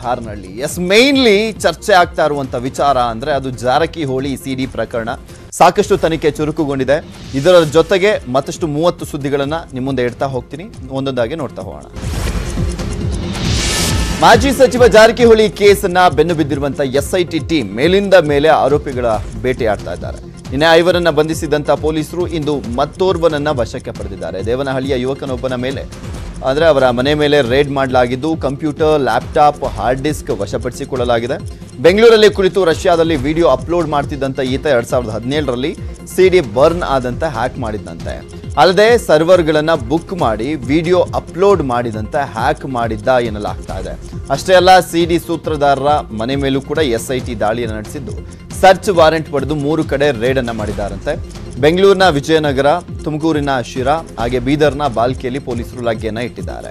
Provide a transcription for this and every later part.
Haranahalli. Mainly ಚರ್ಚೆ ಆಗ್ತಾ ಇರುವಂತ ವಿಚಾರ ಅಂದ್ರೆ ಅದು ಜಾರಕಿಹೊಳಿ ಸಿಡಿ ಪ್ರಕರಣ. ಸಾಕಷ್ಟು ತನಿಖೆ ಚುರುಕುಗೊಂಡಿದೆ. ಇದರ ಜೊತೆಗೆ ಮತ್ತಷ್ಟು 30 ಸುದ್ದಿಗಳನ್ನ ನಿಮ್ಮ ಮುಂದೆ ಇಡ್ತಾ ಹೋಗ್ತೀನಿ, ಒಂದೊಂದಾಗಿ ನೋಡ್ತಾ ಹೋಗೋಣ. ಮಾಜಿ ಸಚಿವ ಜಾರಕಿಹೊಳಿ ಕೇಸನ್ನ ಬೆನ್ನು ಬಿದ್ದಿರುವಂತ SIT ಟೀಮ್ ಮೇಲಿಂದ ಮೇಲೆ ಆರೋಪಿಗಳ ಬೇಟೆಯಾಡ್ತಾ ಇದ್ದಾರೆ. ನಿನ್ನೆ 5 ಬಂಧಿಸಿದಂತ ಪೊಲೀಸರು ಇಂದು ಮತ್ತೋರ್ವನನ್ನ ವಶಕ್ಕೆ ಪಡೆದಿದ್ದಾರೆ. ದೇವನಹಳ್ಳಿಯ ಯುವಕನೊಬ್ಬನ ಮೇಲೆ ಅಂದರೆ ಅವರ ಮನೆ ಮೇಲೆ ರೇಡ್ ಮಾಡಲಾಗಿದ್ದು ಕಂಪ್ಯೂಟರ್, ಲ್ಯಾಪ್ಟಾಪ್, ಹಾರ್ಡ್ ಡಿಸ್ಕ್ ವಶಪಡಿಸಿಕೊಳ್ಳಲಾಗಿದೆ. ಬೆಂಗಳೂರಲ್ಲಿ ಕುಳಿತು ರಷ್ಯಾದಲ್ಲಿ ವಿಡಿಯೋ ಅಪ್ಲೋಡ್ ಮಾಡ್ತಿದ್ದಂಥ ಈತ 2017ರಲ್ಲಿ ಸಿಡಿ ಬರ್ನ್ ಆದಂತೆ ಹ್ಯಾಕ್ ಮಾಡಿದ್ದಂತೆ. ಅಲ್ಲದೆ ಸರ್ವರ್ಗಳನ್ನು ಬುಕ್ ಮಾಡಿ ವಿಡಿಯೋ ಅಪ್ಲೋಡ್ ಮಾಡಿದಂತೆ ಹ್ಯಾಕ್ ಮಾಡಿದ್ದ ಎನ್ನಲಾಗ್ತಾ ಇದೆ. ಅಷ್ಟೇ ಅಲ್ಲ, ಸಿಡಿ ಸೂತ್ರಧಾರರ ಮನೆ ಮೇಲೂ ಕೂಡ SIT ದಾಳಿಯನ್ನು ನಡೆಸಿದ್ದು ಸರ್ಚ್ ವಾರೆಂಟ್ ಪಡೆದು 3 ಕಡೆ ರೇಡ್ ಅನ್ನ ಮಾಡಿದ್ದಾರಂತೆ. ಬೆಂಗಳೂರಿನ ವಿಜಯನಗರ, ತುಮಕೂರಿನ ಶಿರಾ ಹಾಗೆ ಬೀದರ್ನ ಬಾಲ್ಕಿಯಲ್ಲಿ ಪೊಲೀಸರು ಲಗ್ಗೆಯನ್ನ ಇಟ್ಟಿದ್ದಾರೆ.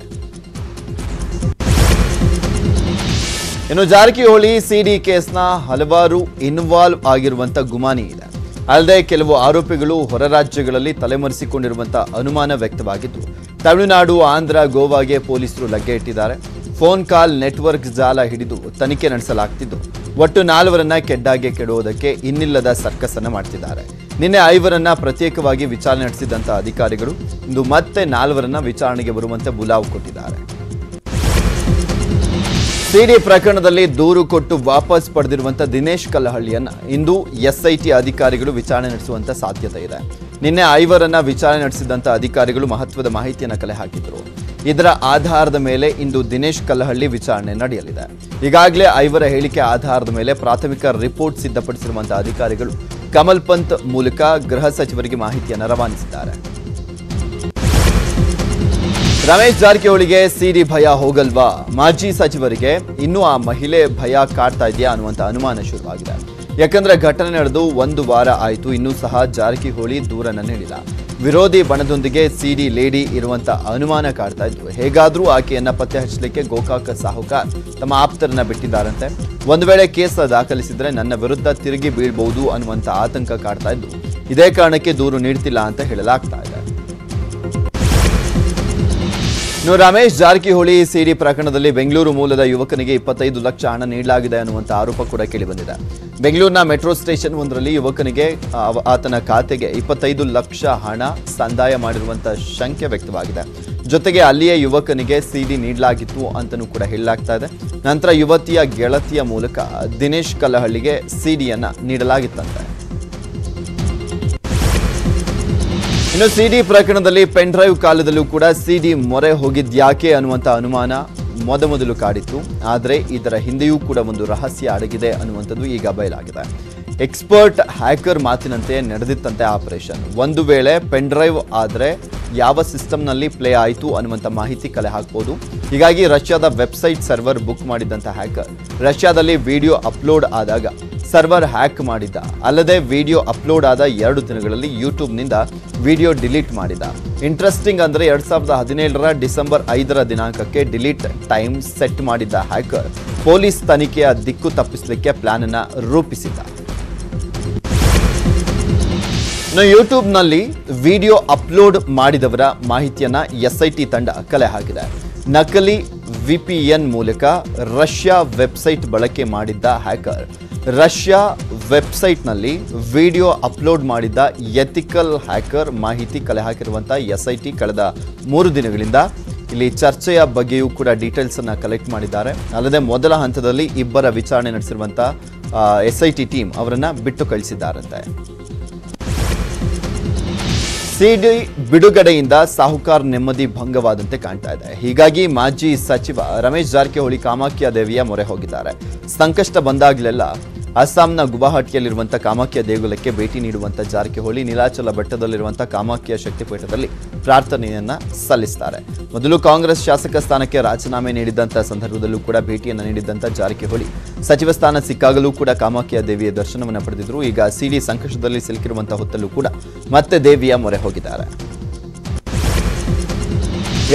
ಇನ್ನು ಜಾರಕಿಹೊಳಿ ಸಿಡಿ ಕೇಸ್ನ ಹಲವಾರು ಇನ್ವಾಲ್ವ್ ಆಗಿರುವಂತ ಗುಮಾನಿ ಇದೆ. ಅಲ್ಲದೆ ಕೆಲವು ಆರೋಪಿಗಳು ಹೊರ ರಾಜ್ಯಗಳಲ್ಲಿ ತಲೆಮರೆಸಿಕೊಂಡಿರುವಂತ ಅನುಮಾನ ವ್ಯಕ್ತವಾಗಿದ್ದು ತಮಿಳುನಾಡು, ಆಂಧ್ರ, ಗೋವಾಗೆ ಪೊಲೀಸರು ಲಗ್ಗೆ ಇಟ್ಟಿದ್ದಾರೆ. ಫೋನ್ ಕಾಲ್ ನೆಟ್ವರ್ಕ್ ಜಾಲ ಹಿಡಿದು ತನಿಖೆ ನಡೆಸಲಾಗ್ತಿದ್ದು ಒಟ್ಟು 4ರನ್ನ ಕೆಡ್ಡಾಗೆ ಕೆಡುವುದಕ್ಕೆ ಇನ್ನಿಲ್ಲದ ಸರ್ಕಸ್ ಅನ್ನು ಮಾಡ್ತಿದ್ದಾರೆ. ನಿನ್ನೆ 5ರನ್ನ ಪ್ರತ್ಯೇಕವಾಗಿ ವಿಚಾರಣೆ ನಡೆಸಿದಂತ ಅಧಿಕಾರಿಗಳು ಇಂದು ಮತ್ತೆ 4ರನ್ನ ವಿಚಾರಣೆಗೆ ಬರುವಂತೆ ಬುಲಾವ್ ಕೊಟ್ಟಿದ್ದಾರೆ. ಸಿಡಿ ಪ್ರಕರಣದಲ್ಲಿ ದೂರು ಕೊಟ್ಟು ವಾಪಸ್ ಪಡೆದಿರುವಂತಹ ದಿನೇಶ್ ಕಲ್ಲಹಳ್ಳಿಯನ್ನ ಇಂದು SIT ಅಧಿಕಾರಿಗಳು ವಿಚಾರಣೆ ನಡೆಸುವಂತ ಸಾಧ್ಯತೆ ಇದೆ. ನಿನ್ನೆ 5ರನ್ನ ವಿಚಾರಣೆ ನಡೆಸಿದಂತ ಅಧಿಕಾರಿಗಳು ಮಹತ್ವದ ಮಾಹಿತಿಯನ್ನು ಕಲೆ ಹಾಕಿದ್ರು. ಇದರ ಆಧಾರದ ಮೇಲೆ ಇಂದು ದಿನೇಶ್ ಕಲ್ಲಹಳ್ಳಿ ವಿಚಾರಣೆ ನಡೆಯಲಿದೆ. ಈಗಾಗಲೇ 5ರ ಹೇಳಿಕೆ ಆಧಾರದ ಮೇಲೆ ಪ್ರಾಥಮಿಕ ರಿಪೋರ್ಟ್ ಸಿದ್ಧಪಡಿಸಿರುವಂತಹ ಅಧಿಕಾರಿಗಳು ಕಮಲ್ ಪಂತ್ ಮೂಲಕ ಗೃಹ ಸಚಿವರಿಗೆ ಮಾಹಿತಿಯನ್ನು ರವಾನಿಸಿದ್ದಾರೆ. ರಮೇಶ್ ಜಾರಕಿಹೊಳಿಗೆ ಸಿಡಿ ಭಯ ಹೋಗಲ್ವಾ? ಮಾಜಿ ಸಚಿವರಿಗೆ ಇನ್ನೂ ಆ ಮಹಿಳೆ ಭಯ ಕಾಡ್ತಾ ಇದೆಯಾ ಅನ್ನುವಂಥ ಅನುಮಾನ ಶುರುವಾಗಿದೆ. ಯಾಕಂದ್ರೆ ಘಟನೆ ನಡೆದು 1 ವಾರ ಆಯಿತು, ಇನ್ನೂ ಸಹ ಜಾರಕಿಹೊಳಿ ದೂರನ್ನ ನೀಡಿಲ್ಲ. ವಿರೋಧಿ ಬಣದೊಂದಿಗೆ ಸಿಡಿ ಲೇಡಿ ಇರುವಂತ ಅನುಮಾನ ಕಾಡ್ತಾ ಇದ್ದು ಹೇಗಾದ್ರೂ ಆಕೆಯನ್ನ ಪತ್ತೆ ಹಚ್ಚಲಿಕ್ಕೆ ಗೋಕಾಕ ಸಾಹುಕಾರ್ ತಮ್ಮ ಆಪ್ತರನ್ನ ಬಿಟ್ಟಿದ್ದಾರಂತೆ. ಒಂದು ವೇಳೆ ಕೇಸ್ ದಾಖಲಿಸಿದ್ರೆ ನನ್ನ ವಿರುದ್ಧ ತಿರುಗಿ ಬೀಳ್ಬಹುದು ಅನ್ನುವಂತ ಆತಂಕ ಕಾಡ್ತಾ ಇದ್ದು ಇದೇ ಕಾರಣಕ್ಕೆ ದೂರು ನೀಡ್ತಿಲ್ಲ ಅಂತ ಹೇಳಲಾಗ್ತಾ ಇದೆ. ಇನ್ನು ರಮೇಶ್ ಜಾರಕಿಹೊಳಿ ಸಿಡಿ ಪ್ರಕರಣದಲ್ಲಿ ಬೆಂಗಳೂರು ಮೂಲದ ಯುವಕನಿಗೆ 25 ಲಕ್ಷ ಹಣ ನೀಡಲಾಗಿದೆ ಅನ್ನುವಂಥ ಆರೋಪ ಕೂಡ ಕೇಳಿಬಂದಿದೆ. ಬೆಂಗಳೂರಿನ ಮೆಟ್ರೋ ಸ್ಟೇಷನ್ ಒಂದರಲ್ಲಿ ಯುವಕನಿಗೆ ಆತನ ಖಾತೆಗೆ 25 ಲಕ್ಷ ಹಣ ಸಂದಾಯ ಮಾಡಿರುವಂಥ ಶಂಕೆ ವ್ಯಕ್ತವಾಗಿದೆ. ಜೊತೆಗೆ ಅಲ್ಲಿಯೇ ಯುವಕನಿಗೆ ಸಿಡಿ ನೀಡಲಾಗಿತ್ತು ಅಂತಲೂ ಕೂಡ ಹೇಳಲಾಗ್ತಾ ಇದೆ. ನಂತರ ಯುವತಿಯ ಗೆಳತಿಯ ಮೂಲಕ ದಿನೇಶ್ ಕಲ್ಲಹಳ್ಳಿಗೆ ಸಿಡಿಯನ್ನ ನೀಡಲಾಗಿತ್ತಂತೆ. ಇನ್ನು ಸಿಡಿ ಪ್ರಕರಣದಲ್ಲಿ ಪೆನ್ ಡ್ರೈವ್ ಕಾಲದಲ್ಲೂ ಕೂಡ ಸಿಡಿ ಮೊರೆ ಹೋಗಿದ್ಯಾಕೆ ಅನ್ನುವಂಥ ಅನುಮಾನ ಮೊದಲು ಕಾಡಿತ್ತು. ಆದರೆ ಇದರ ಹಿಂದೆಯೂ ಕೂಡ ಒಂದು ರಹಸ್ಯ ಅಡಗಿದೆ ಅನ್ನುವಂಥದ್ದು ಈಗ ಬಯಲಾಗಿದೆ. ಎಕ್ಸ್ಪರ್ಟ್ ಹ್ಯಾಕರ್ ಮಾತಿನಂತೆ ನಡೆದಿತ್ತಂತೆ ಆಪರೇಷನ್. ಒಂದು ವೇಳೆ ಪೆನ್ ಡ್ರೈವ್ ಆದರೆ ಯಾವ ಸಿಸ್ಟಮ್ನಲ್ಲಿ ಪ್ಲೇ ಆಯಿತು ಅನ್ನುವಂಥ ಮಾಹಿತಿ ಕಲೆ ಹಾಕಬಹುದು. ಹೀಗಾಗಿ ರಷ್ಯಾದ ವೆಬ್ಸೈಟ್ ಸರ್ವರ್ ಬುಕ್ ಮಾಡಿದಂಥ ಹ್ಯಾಕರ್ ರಷ್ಯಾದಲ್ಲಿ ವಿಡಿಯೋ ಅಪ್ಲೋಡ್ ಆದಾಗ ಸರ್ವರ್ ಹ್ಯಾಕ್ ಮಾಡಿದ್ದ. ಅಲ್ಲದೆ ವಿಡಿಯೋ ಅಪ್ಲೋಡ್ ಆದ 2 ದಿನಗಳಲ್ಲಿ ಯೂಟ್ಯೂಬ್ನಿಂದ ವಿಡಿಯೋ ಡಿಲೀಟ್ ಮಾಡಿದ. ಇಂಟ್ರೆಸ್ಟಿಂಗ್ ಅಂದರೆ 2017ರ ಡಿಸೆಂಬರ್ 5ರ ದಿನಾಂಕಕ್ಕೆ ಡಿಲೀಟ್ ಟೈಮ್ ಸೆಟ್ ಮಾಡಿದ್ದ ಹ್ಯಾಕರ್ ಪೊಲೀಸ್ ತನಿಖೆಯ ದಿಕ್ಕು ತಪ್ಪಿಸಲಿಕ್ಕೆ ಪ್ಲಾನ್ ಅನ್ನು ರೂಪಿಸಿದ್ದ. ಇನ್ನು ಯೂಟ್ಯೂಬ್ನಲ್ಲಿ ವಿಡಿಯೋ ಅಪ್ಲೋಡ್ ಮಾಡಿದವರ ಮಾಹಿತಿಯನ್ನ SIT ತಂಡ ಕಲೆ ಹಾಕಿದೆ. ನಕಲಿ VPN ಮೂಲಕ ರಷ್ಯಾ ವೆಬ್ಸೈಟ್ ಬಳಕೆ ಮಾಡಿದ್ದ ಹ್ಯಾಕರ್ ರಷ್ಯಾ ವೆಬ್ಸೈಟ್ನಲ್ಲಿ ವಿಡಿಯೋ ಅಪ್ಲೋಡ್ ಮಾಡಿದ್ದ ಎಥಿಕಲ್ ಹ್ಯಾಕರ್ ಮಾಹಿತಿ ಕಲೆ ಹಾಕಿರುವಂಥ SIT ಕಳೆದ 3 ದಿನಗಳಿಂದ ಇಲ್ಲಿ ಚರ್ಚೆಯ ಬಗ್ಗೆಯೂ ಕೂಡ ಡೀಟೇಲ್ಸ್ ಅನ್ನ ಕಲೆಕ್ಟ್ ಮಾಡಿದ್ದಾರೆ. ಅಲ್ಲದೆ ಮೊದಲ ಹಂತದಲ್ಲಿ 2 ವಿಚಾರಣೆ ನಡೆಸಿರುವಂಥ SIT ಟೀಮ್ ಅವರನ್ನ ಬಿಟ್ಟು ಕಳಿಸಿದ್ದಾರಂತೆ. ಸಿಡಿ ಬಿಡುಗಡೆಯಿಂದ ಸಾಹುಕಾರ್ ನೆಮ್ಮದಿ ಭಂಗವಾದಂತೆ ಕಾಣ್ತಾ ಇದೆ. ಹೀಗಾಗಿ ಮಾಜಿ ಸಚಿವ ರಮೇಶ್ ಜಾರಕಿಹೊಳಿ ಕಾಮಾಖ್ಯ ದೇವಿಯ ಮೊರೆ ಹೋಗಿದ್ದಾರೆ. ಸಂಕಷ್ಟ ಬಂದಾಗಲೆಲ್ಲ ಅಸ್ಸಾಂನ ಗುವಾಹಟಿಯಲ್ಲಿರುವಂಥ ಕಾಮಾಖ್ಯ ದೇಗುಲಕ್ಕೆ ಭೇಟಿ ನೀಡುವಂಥ ಜಾರಕಿಹೊಳಿ ನೀಲಾಚಲ ಬೆಟ್ಟದಲ್ಲಿರುವಂಥ ಕಾಮಾಖ್ಯ ಶಕ್ತಿಪೀಠದಲ್ಲಿ ಪ್ರಾರ್ಥನೆಯನ್ನ ಸಲ್ಲಿಸ್ತಾರೆ. ಮೊದಲು ಕಾಂಗ್ರೆಸ್ ಶಾಸಕ ಸ್ಥಾನಕ್ಕೆ ರಾಜೀನಾಮೆ ನೀಡಿದಂಥ ಸಂದರ್ಭದಲ್ಲೂ ಕೂಡ ಭೇಟಿಯನ್ನು ನೀಡಿದಂಥ ಜಾರಕಿಹೊಳಿ ಸಚಿವ ಸ್ಥಾನ ಸಿಕ್ಕಾಗಲೂ ಕೂಡ ಕಾಮಾಖ್ಯ ದೇವಿಯ ದರ್ಶನವನ್ನು ಪಡೆದಿದ್ರು. ಈಗ ಸಿಡಿ ಸಂಕಷ್ಟದಲ್ಲಿ ಸಿಲುಕಿರುವಂಥ ಹೊತ್ತಲ್ಲೂ ಕೂಡ ಮತ್ತೆ ದೇವಿಯ ಮೊರೆ ಹೋಗಿದ್ದಾರೆ.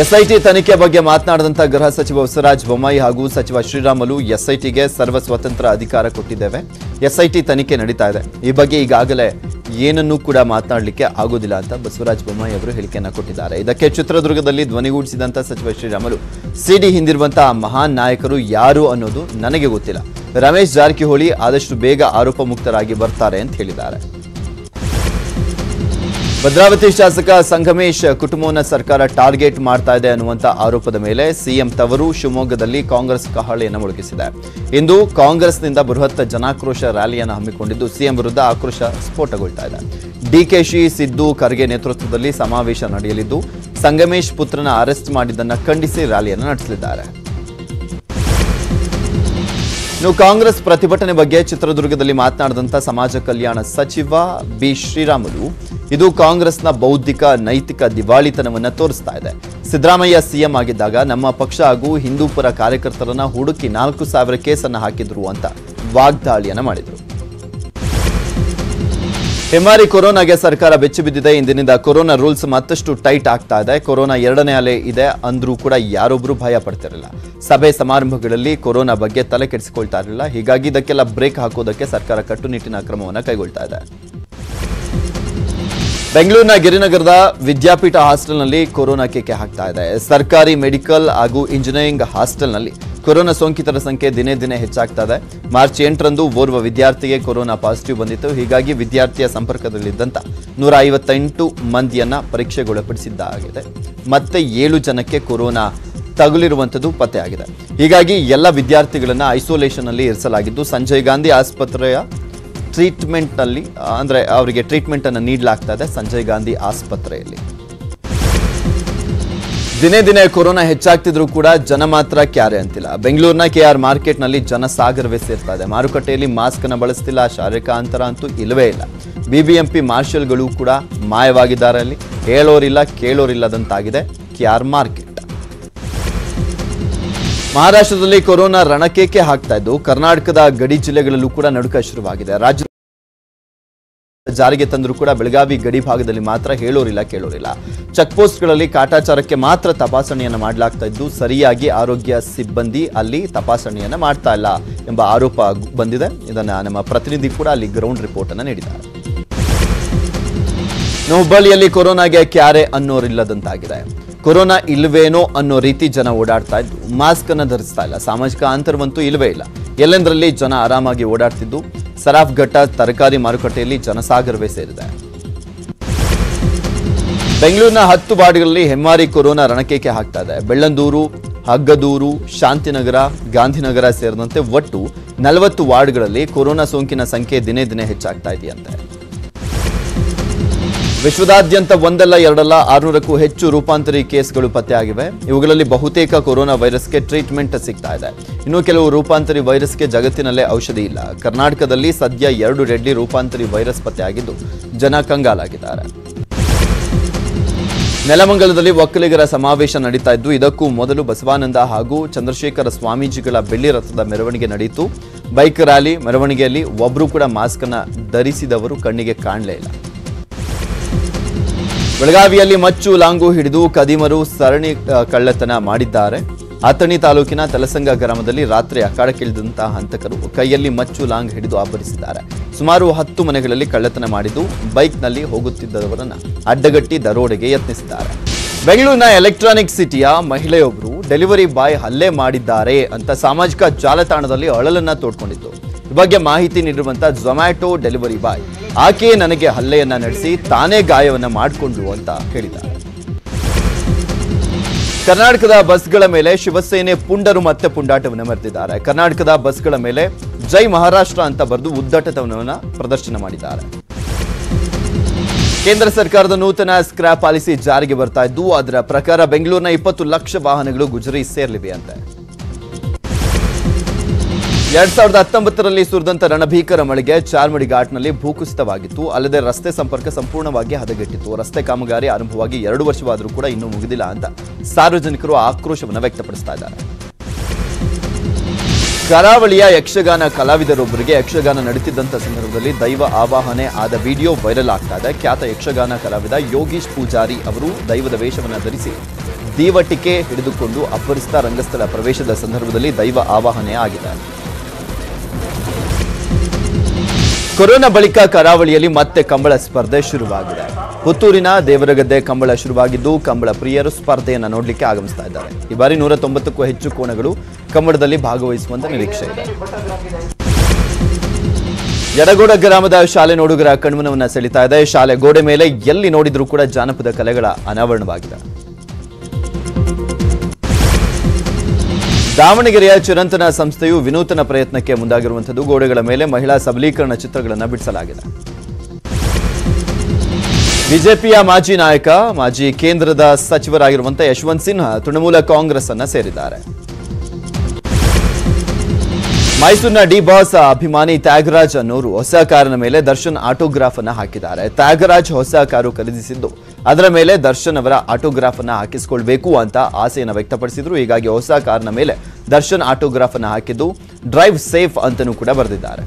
ಎಸ್ಐಟಿ ತನಿಖೆ ಬಗ್ಗೆ ಮಾತನಾಡಿದಂತ ಗೃಹ ಸಚಿವ ಬಸವರಾಜ ಬೊಮ್ಮಾಯಿ ಹಾಗೂ ಸಚಿವ ಶ್ರೀರಾಮುಲು ಎಸ್ಐಟಿಗೆ ಸರ್ವ ಸ್ವತಂತ್ರ ಅಧಿಕಾರ ಕೊಟ್ಟಿದ್ದೇವೆ. ಎಸ್ಐಟಿ ತನಿಖೆ ನಡೀತಾ ಇದೆ. ಈ ಬಗ್ಗೆ ಈಗಾಗಲೇ ಏನನ್ನೂ ಕೂಡ ಮಾತನಾಡಲಿಕ್ಕೆ ಆಗೋದಿಲ್ಲ ಅಂತ ಬಸವರಾಜ ಬೊಮ್ಮಾಯಿ ಅವರು ಹೇಳಿಕೆಯನ್ನ ಕೊಟ್ಟಿದ್ದಾರೆ. ಇದಕ್ಕೆ ಚಿತ್ರದುರ್ಗದಲ್ಲಿ ಧ್ವನಿಗೂಡಿಸಿದಂತ ಸಚಿವ ಶ್ರೀರಾಮುಲು ಸಿಡಿ ಹಿಂದಿರುವಂತಹ ಮಹಾನ್ ನಾಯಕರು ಯಾರು ಅನ್ನೋದು ನನಗೆ ಗೊತ್ತಿಲ್ಲ. ರಮೇಶ್ ಜಾರಕಿಹೊಳಿ ಆದಷ್ಟು ಬೇಗ ಆರೋಪ ಮುಕ್ತರಾಗಿ ಬರ್ತಾರೆ ಅಂತ ಹೇಳಿದ್ದಾರೆ. ಭದ್ರಾವತಿ ಶಾಸಕ ಸಂಗಮೇಶ್ ಕುಟುಂಬವನ್ನು ಸರ್ಕಾರ ಟಾರ್ಗೆಟ್ ಮಾಡ್ತಾ ಇದೆ ಅನ್ನುವಂತ ಆರೋಪದ ಮೇಲೆ ಸಿಎಂ ತವರು ಶಿವಮೊಗ್ಗದಲ್ಲಿ ಕಾಂಗ್ರೆಸ್ ಕಹಳೆಯನ್ನು ಮೊಳಗಿಸಿದೆ. ಇಂದು ಕಾಂಗ್ರೆಸ್ನಿಂದ ಬೃಹತ್ ಜನಾಕ್ರೋಶ ರ್ಯಾಲಿಯನ್ನು ಹಮ್ಮಿಕೊಂಡಿದ್ದು ಸಿಎಂ ವಿರುದ್ಧ ಆಕ್ರೋಶ ಸ್ಫೋಟಗೊಳ್ತಾ ಇದೆ. ಡಿಕೆಶಿ, ಸಿದ್ದು, ಖರ್ಗೆ ನೇತೃತ್ವದಲ್ಲಿ ಸಮಾವೇಶ ನಡೆಯಲಿದ್ದು ಸಂಗಮೇಶ್ ಪುತ್ರನ ಅರೆಸ್ಟ್ ಮಾಡಿದ್ದನ್ನು ಖಂಡಿಸಿ ರ್ಯಾಲಿಯನ್ನು ನಡೆಸಲಿದ್ದಾರೆ. ಇನ್ನು ಕಾಂಗ್ರೆಸ್ ಪ್ರತಿಭಟನೆ ಬಗ್ಗೆ ಚಿತ್ರದುರ್ಗದಲ್ಲಿ ಮಾತನಾಡಿದಂತ ಸಮಾಜ ಕಲ್ಯಾಣ ಸಚಿವ ಬಿ ಶ್ರೀರಾಮುಲು ಇದು ಕಾಂಗ್ರೆಸ್ನ ಬೌದ್ಧಿಕ ನೈತಿಕ ದಿವಾಳಿತನವನ್ನು ತೋರಿಸ್ತಾ ಇದೆ. ಸಿದ್ದರಾಮಯ್ಯ ಸಿಎಂ ಆಗಿದ್ದಾಗ ನಮ್ಮ ಪಕ್ಷ ಹಾಗೂ ಹಿಂದೂಪರ ಕಾರ್ಯಕರ್ತರನ್ನ ಹುಡುಕಿ 4,000 ಕೇಸನ್ನು ಹಾಕಿದ್ರು ಅಂತ ವಾಗ್ದಾಳಿಯನ್ನ ಮಾಡಿದ್ರು. ಹೆಮ್ಮಾರಿ ಕೊರೋನಾಗೆ ಸರ್ಕಾರ ಬೆಚ್ಚಿ ಬಿದ್ದಿದೆ. ಇಂದಿನಿಂದ ಕೊರೋನಾ ರೂಲ್ಸ್ ಮತ್ತಷ್ಟು ಟೈಟ್ ಆಗ್ತಾ ಇದೆ. ಕೊರೋನಾ 2ನೇ ಅಲೆ ಇದೆ ಅಂದ್ರೂ ಕೂಡ ಯಾರೊಬ್ರು ಭಯ ಪಡ್ತಿರಲಿಲ್ಲ. ಸಭೆ ಸಮಾರಂಭಗಳಲ್ಲಿ ಕೊರೋನಾ ಬಗ್ಗೆ ತಲೆ ಕೆಡಿಸಿಕೊಳ್ತಾ ಇರಲಿಲ್ಲ. ಹೀಗಾಗಿ ಇದಕ್ಕೆಲ್ಲ ಬ್ರೇಕ್ ಹಾಕೋದಕ್ಕೆ ಸರ್ಕಾರ ಕಟ್ಟುನಿಟ್ಟಿನ ಕ್ರಮವನ್ನು ಕೈಗೊಳ್ತಾ ಇದೆ. ಬೆಂಗಳೂರಿನ ಗಿರಿನಗರದ ವಿದ್ಯಾಪೀಠ ಹಾಸ್ಟೆಲ್ನಲ್ಲಿ ಕೊರೋನಾ ಕೇಕೆ ಹಾಕ್ತಾ ಇದೆ. ಸರ್ಕಾರಿ ಮೆಡಿಕಲ್ ಹಾಗೂ ಇಂಜಿನಿಯರಿಂಗ್ ಹಾಸ್ಟೆಲ್ನಲ್ಲಿ ಕೊರೋನಾ ಸೋಂಕಿತರ ಸಂಖ್ಯೆ ದಿನೇ ದಿನೇ ಹೆಚ್ಚಾಗ್ತಾ ಇದೆ. ಮಾರ್ಚ್ 8ರಂದು ಓರ್ವ ವಿದ್ಯಾರ್ಥಿಗೆ ಕೊರೋನಾ ಪಾಸಿಟಿವ್ ಬಂದಿತ್ತು. ಹೀಗಾಗಿ ವಿದ್ಯಾರ್ಥಿಯ ಸಂಪರ್ಕದಲ್ಲಿದ್ದಂಥ 158 ಮಂದಿಯನ್ನ ಪರೀಕ್ಷೆಗೊಳಪಡಿಸಿದ್ದಾಗಿದೆ. ಮತ್ತೆ 7 ಜನಕ್ಕೆ ಕೊರೋನಾ ತಗುಲಿರುವಂಥದ್ದು ಪತ್ತೆಯಾಗಿದೆ. ಹೀಗಾಗಿ ಎಲ್ಲ ವಿದ್ಯಾರ್ಥಿಗಳನ್ನ ಐಸೋಲೇಷನ್ ಅಲ್ಲಿ ಇರಿಸಲಾಗಿದ್ದು ಸಂಜಯ್ ಗಾಂಧಿ ಆಸ್ಪತ್ರೆಯ ಟ್ರೀಟ್ಮೆಂಟ್ನಲ್ಲಿ ಅಂದರೆ ಅವರಿಗೆ ಟ್ರೀಟ್ಮೆಂಟ್ ಅನ್ನು ನೀಡಲಾಗ್ತಾ ಇದೆ ಸಂಜಯ್ ಗಾಂಧಿ ಆಸ್ಪತ್ರೆಯಲ್ಲಿ. ದಿನೇ ದಿನೇ ಕೊರೋನಾ ಹೆಚ್ಚಾಗ್ತಿದ್ರು ಕೂಡ ಜನ ಮಾತ್ರ ಕ್ಯಾರೆ ಅಂತಿಲ್ಲ. ಬೆಂಗಳೂರಿನ ಕೆಆರ್ ಮಾರ್ಕೆಟ್ನಲ್ಲಿ ಜನಸಾಗರವೇ ಸೇರ್ತಾ ಇದೆ. ಮಾರುಕಟ್ಟೆಯಲ್ಲಿ ಮಾಸ್ಕ್ ಅನ್ನು ಬಳಸ್ತಿಲ್ಲ, ಶಾರೀರಿಕ ಅಂತರ ಅಂತೂ ಇಲ್ಲವೇ ಇಲ್ಲ. ಬಿಬಿಎಂಪಿ ಮಾರ್ಷಲ್ಗಳು ಕೂಡ ಮಾಯವಾಗಿದ್ದಾರೆ. ಅಲ್ಲಿ ಹೇಳೋರಿಲ್ಲ ಕೇಳೋರಿಲ್ಲದಂತಾಗಿದೆ ಕೆಆರ್ ಮಾರ್ಕೆಟ್. ಮಹಾರಾಷ್ಟ್ರದಲ್ಲಿ ಕೊರೋನಾ ರಣಕೇಕೆ ಹಾಕ್ತಾ ಇದ್ದು ಕರ್ನಾಟಕದ ಗಡಿ ಜಿಲ್ಲೆಗಳಲ್ಲೂ ಕೂಡ ನಡುಕ ಶುರುವಾಗಿದೆ. ರಾಜ್ಯ ಜಾರಿಗೆ ತಂದರೂ ಕೂಡ ಬೆಳಗಾವಿ ಗಡಿ ಭಾಗದಲ್ಲಿ ಮಾತ್ರ ಹೇಳೋರಿಲ್ಲ ಕೇಳೋರಿಲ್ಲ. ಚೆಕ್ ಪೋಸ್ಟ್ಗಳಲ್ಲಿ ಕಾಟಾಚಾರಕ್ಕೆ ಮಾತ್ರ ತಪಾಸಣೆಯನ್ನು ಮಾಡಲಾಗ್ತಾ ಇದ್ದು ಸರಿಯಾಗಿ ಆರೋಗ್ಯ ಸಿಬ್ಬಂದಿ ಅಲ್ಲಿ ತಪಾಸಣೆಯನ್ನು ಮಾಡ್ತಾ ಇಲ್ಲ ಎಂಬ ಆರೋಪ ಬಂದಿದೆ. ಇದನ್ನ ನಮ್ಮ ಪ್ರತಿನಿಧಿ ಕೂಡ ಅಲ್ಲಿ ಗ್ರೌಂಡ್ ರಿಪೋರ್ಟ್ ಅನ್ನು ನೀಡಿದ್ದಾರೆ. ಹುಬ್ಬಳ್ಳಿಯಲ್ಲಿ ಕೊರೋನಾಗೆ ಕ್ಯಾರೆ ಅನ್ನೋರಿಲ್ಲದಂತಾಗಿದೆ. ಕೊರೋನಾ ಇಲ್ವೇನೋ ಅನ್ನೋ ರೀತಿ ಜನ ಓಡಾಡ್ತಾ ಇದ್ದು ಮಾಸ್ಕ್ ಅನ್ನು ಧರಿಸ್ತಾ ಇಲ್ಲ. ಸಾಮಾಜಿಕ ಅಂತರವಂತೂ ಇಲ್ಲವೇ ಇಲ್ಲ. ಎಲ್ಲೆಂದರಲ್ಲಿ ಜನ ಆರಾಮಾಗಿ ಓಡಾಡ್ತಿದ್ದು ಸರಾಫ್ ಘಟ್ಟ ತರಕಾರಿ ಮಾರುಕಟ್ಟೆಯಲ್ಲಿ ಜನಸಾಗರವೇ ಸೇರಿದೆ. ಬೆಂಗಳೂರಿನ 10 ವಾರ್ಡ್ಗಳಲ್ಲಿ ಹೆಮ್ಮಾರಿ ಕೊರೋನಾ ರಣಕೇಕೆ ಹಾಕ್ತಾ ಇದೆ. ಬೆಳ್ಳಂದೂರು, ಹಗ್ಗದೂರು, ಶಾಂತಿನಗರ, ಗಾಂಧಿನಗರ ಸೇರಿದಂತೆ ಒಟ್ಟು 40 ವಾರ್ಡ್ಗಳಲ್ಲಿ ಕೊರೋನಾ ಸೋಂಕಿನ ಸಂಖ್ಯೆ ದಿನೇ ದಿನೇ ಹೆಚ್ಚಾಗ್ತಾ ಇದೆಯಂತೆ. ವಿಶ್ವದಾದ್ಯಂತ ಒಂದಲ್ಲ ಎರಡಲ್ಲ 600ಕ್ಕೂ ಹೆಚ್ಚು ರೂಪಾಂತರಿ ಕೇಸ್ಗಳು ಪತ್ತೆಯಾಗಿವೆ. ಇವುಗಳಲ್ಲಿ ಬಹುತೇಕ ಕೊರೋನಾ ವೈರಸ್ಗೆ ಟ್ರೀಟ್ಮೆಂಟ್ ಸಿಗ್ತಾ ಇದೆ. ಇನ್ನು ಕೆಲವು ರೂಪಾಂತರಿ ವೈರಸ್ಗೆ ಜಗತ್ತಿನಲ್ಲೇ ಔಷಧಿ ಇಲ್ಲ. ಕರ್ನಾಟಕದಲ್ಲಿ ಸದ್ಯ 2 ಡೆಡ್ಲಿ ರೂಪಾಂತರಿ ವೈರಸ್ ಪತ್ತೆಯಾಗಿದ್ದು ಜನ ಕಂಗಾಲಾಗಿದ್ದಾರೆ. ನೆಲಮಂಗಲದಲ್ಲಿ ಒಕ್ಕಲಿಗರ ಸಮಾವೇಶ ನಡೀತಾ ಇದ್ದು ಇದಕ್ಕೂ ಮೊದಲು ಬಸವಾನಂದ ಹಾಗೂ ಚಂದ್ರಶೇಖರ ಸ್ವಾಮೀಜಿಗಳ ಬೆಳ್ಳಿ ರಥದ ಮೆರವಣಿಗೆ ನಡೆಯಿತು. ಬೈಕ್ ರ್ಯಾಲಿ ಮೆರವಣಿಗೆಯಲ್ಲಿ ಒಬ್ಬರು ಕೂಡ ಮಾಸ್ಕ್ ಅನ್ನು ಧರಿಸಿದವರು ಕಣ್ಣಿಗೆ ಕಾಣಲೇ ಇಲ್ಲ. ಬೆಳಗಾವಿಯಲ್ಲಿ ಮಚ್ಚು ಲಾಂಗು ಹಿಡಿದು ಕದಿಮರು ಸರಣಿ ಕಳ್ಳತನ ಮಾಡಿದ್ದಾರೆ. ಅಥಣಿ ತಾಲೂಕಿನ ತಲಸಂಗ ಗ್ರಾಮದಲ್ಲಿ ರಾತ್ರಿ ಅಖಾಡಕ್ಕಿಳಿದಂತಹ ಹಂತಕರು ಕೈಯಲ್ಲಿ ಮಚ್ಚು ಲಾಂಗ್ ಹಿಡಿದು ಆವರಿಸಿದ್ದಾರೆ. ಸುಮಾರು 10 ಮನೆಗಳಲ್ಲಿ ಕಳ್ಳತನ ಮಾಡಿದ್ದು ಬೈಕ್ನಲ್ಲಿ ಹೋಗುತ್ತಿದ್ದವರನ್ನ ಅಡ್ಡಗಟ್ಟಿ ದರೋಡೆಗೆ ಯತ್ನಿಸಿದ್ದಾರೆ. ಬೆಂಗಳೂರಿನ ಎಲೆಕ್ಟ್ರಾನಿಕ್ ಸಿಟಿಯ ಮಹಿಳೆಯೊಬ್ಬರು ಡೆಲಿವರಿ ಬಾಯ್ ಹಲ್ಲೆ ಮಾಡಿದ್ದಾರೆ ಅಂತ ಸಾಮಾಜಿಕ ಜಾಲತಾಣದಲ್ಲಿ ಅಳಲನ್ನ ತೋಡ್ಕೊಂಡಿದ್ದು. ಈ ಬಗ್ಗೆ ಮಾಹಿತಿ ನೀಡಿರುವಂತಹ ಝೊಮ್ಯಾಟೊ ಡೆಲಿವರಿ ಬಾಯ್ ಆಕೆಯೇ ನನಗೆ ಹಲ್ಲೆಯನ್ನ ನಡೆಸಿ ತಾನೇ ಗಾಯವನ್ನ ಮಾಡಿಕೊಂಡ್ರು ಅಂತ ಹೇಳಿದ್ದಾರೆ. ಕರ್ನಾಟಕದ ಬಸ್ಗಳ ಮೇಲೆ ಶಿವಸೇನೆ ಪುಂಡರು ಮತ್ತೆ ಪುಂಡಾಟವನ್ನು ಮೆರೆದಿದ್ದಾರೆ. ಕರ್ನಾಟಕದ ಬಸ್ಗಳ ಮೇಲೆ ಜೈ ಮಹಾರಾಷ್ಟ್ರ ಅಂತ ಬರೆದು ಉದ್ದಟತನವನ್ನು ಪ್ರದರ್ಶನ ಮಾಡಿದ್ದಾರೆ. ಕೇಂದ್ರ ಸರ್ಕಾರದ ನೂತನ ಸ್ಕ್ರಾಪ್ ಪಾಲಿಸಿ ಜಾರಿಗೆ ಬರ್ತಾ ಇದ್ದು ಅದರ ಪ್ರಕಾರ ಬೆಂಗಳೂರಿನ 20 ಲಕ್ಷ ವಾಹನಗಳು ಗುಜರಿ ಸೇರಲಿವೆ ಅಂತೆ. 2019ರಲ್ಲಿ ಸುರಿದಂತ ರಣಭೀಕರ ಮಳೆಗೆ ಚಾರ್ಮಡಿ ಘಾಟ್ನಲ್ಲಿ ಭೂಕುಸಿತವಾಗಿತ್ತು. ಅಲ್ಲದೆ ರಸ್ತೆ ಸಂಪರ್ಕ ಸಂಪೂರ್ಣವಾಗಿ ಹದಗೆಟ್ಟಿತ್ತು. ರಸ್ತೆ ಕಾಮಗಾರಿ ಆರಂಭವಾಗಿ 2 ವರ್ಷವಾದರೂ ಕೂಡ ಇನ್ನೂ ಮುಗಿದಿಲ್ಲ ಅಂತ ಸಾರ್ವಜನಿಕರು ಆಕ್ರೋಶವನ್ನು ವ್ಯಕ್ತಪಡಿಸ್ತಾ ಇದ್ದಾರೆ. ಕರಾವಳಿಯ ಯಕ್ಷಗಾನ ಕಲಾವಿದರೊಬ್ಬರಿಗೆ ಯಕ್ಷಗಾನ ನಡೆಯುತ್ತಿದ್ದಂಥ ಸಂದರ್ಭದಲ್ಲಿ ದೈವ ಆವಾಹನೆ ಆದ ವಿಡಿಯೋ ವೈರಲ್ ಆಗ್ತಾ ಇದೆ. ಖ್ಯಾತ ಯಕ್ಷಗಾನ ಕಲಾವಿದ ಯೋಗೀಶ್ ಪೂಜಾರಿ ಅವರು ದೈವದ ವೇಷವನ್ನು ಧರಿಸಿ ದೀವಟಿಕೆ ಹಿಡಿದುಕೊಂಡು ಅಪ್ಪರಿಸ್ತಾ ರಂಗಸ್ಥಳ ಪ್ರವೇಶದ ಸಂದರ್ಭದಲ್ಲಿ ದೈವ ಆವಾಹನೆ ಆಗಿದೆ. ಕೊರೋನಾ ಬಳಿಕ ಕರಾವಳಿಯಲ್ಲಿ ಮತ್ತೆ ಕಂಬಳ ಸ್ಪರ್ಧೆ ಶುರುವಾಗಿದೆ. ಪುತ್ತೂರಿನ ದೇವರಗದ್ದೆ ಕಂಬಳ ಶುರುವಾಗಿದ್ದು ಕಂಬಳ ಪ್ರಿಯರು ಸ್ಪರ್ಧೆಯನ್ನು ನೋಡಲಿಕ್ಕೆ ಆಗಮಿಸ್ತಾ ಇದ್ದಾರೆ. ಈ ಬಾರಿ 190ಕ್ಕೂ ಹೆಚ್ಚು ಕೋಣಗಳು ಕಂಬಳದಲ್ಲಿ ಭಾಗವಹಿಸುವಂತ ನಿರೀಕ್ಷೆ ಇದೆ. ಯಡಗೋಡ ಗ್ರಾಮದ ಶಾಲೆ ನೋಡುಗರ ಕಣ್ಮನವನ್ನ ಸೆಳಿತಾ ಇದೆ. ಶಾಲೆ ಗೋಡೆ ಮೇಲೆ ಎಲ್ಲಿ ನೋಡಿದ್ರೂ ಕೂಡ ಜಾನಪದ ಕಲೆಗಳ ಅನಾವರಣವಾಗಿದೆ. ದಾವಣಗೆರೆಯ ಚಿರಂತನ ಸಂಸ್ಥೆಯು ವಿನೂತನ ಪ್ರಯತ್ನಕ್ಕೆ ಮುಂದಾಗಿರುವಂಥದ್ದು. ಗೋಡೆಗಳ ಮೇಲೆ ಮಹಿಳಾ ಸಬಲೀಕರಣ ಚಿತ್ರಗಳನ್ನು ಬಿಡಿಸಲಾಗಿದೆ. ಬಿಜೆಪಿಯ ಮಾಜಿ ನಾಯಕ, ಮಾಜಿ ಕೇಂದ್ರದ ಸಚಿವರಾಗಿರುವಂತಹ ಯಶವಂತ್ ಸಿನ್ಹಾ ತೃಣಮೂಲ ಕಾಂಗ್ರೆಸ್ ಅನ್ನ ಸೇರಿದ್ದಾರೆ. ಮೈಸೂರಿನ ಡಿ ಬಾಸ್ ಅಭಿಮಾನಿ ತ್ಯಾಗರಾಜ್ ಅನ್ನೋರು ಹೊಸ ಕಾರಿನ ಮೇಲೆ ದರ್ಶನ್ ಆಟೋಗ್ರಾಫ್ ಅನ್ನ ಹಾಕಿದ್ದಾರೆ. ತ್ಯಾಗರಾಜ್ ಹೊಸ ಕಾರು ಖರೀದಿಸಿದ್ದು ಅದರ ಮೇಲೆ ದರ್ಶನ್ ಅವರ ಆಟೋಗ್ರಾಫ್ ಅನ್ನ ಹಾಕಿಸಿಕೊಳ್ಬೇಕು ಅಂತ ಆಸೆಯನ್ನು ವ್ಯಕ್ತಪಡಿಸಿದ್ರು. ಹೀಗಾಗಿ ಹೊಸ ಕಾರಿನ ಮೇಲೆ ದರ್ಶನ್ ಆಟೋಗ್ರಾಫ್ ಅನ್ನ ಹಾಕಿದ್ದು ಡ್ರೈವ್ ಸೇಫ್ ಅಂತನೂ ಕೂಡ ಬರೆದಿದ್ದಾರೆ.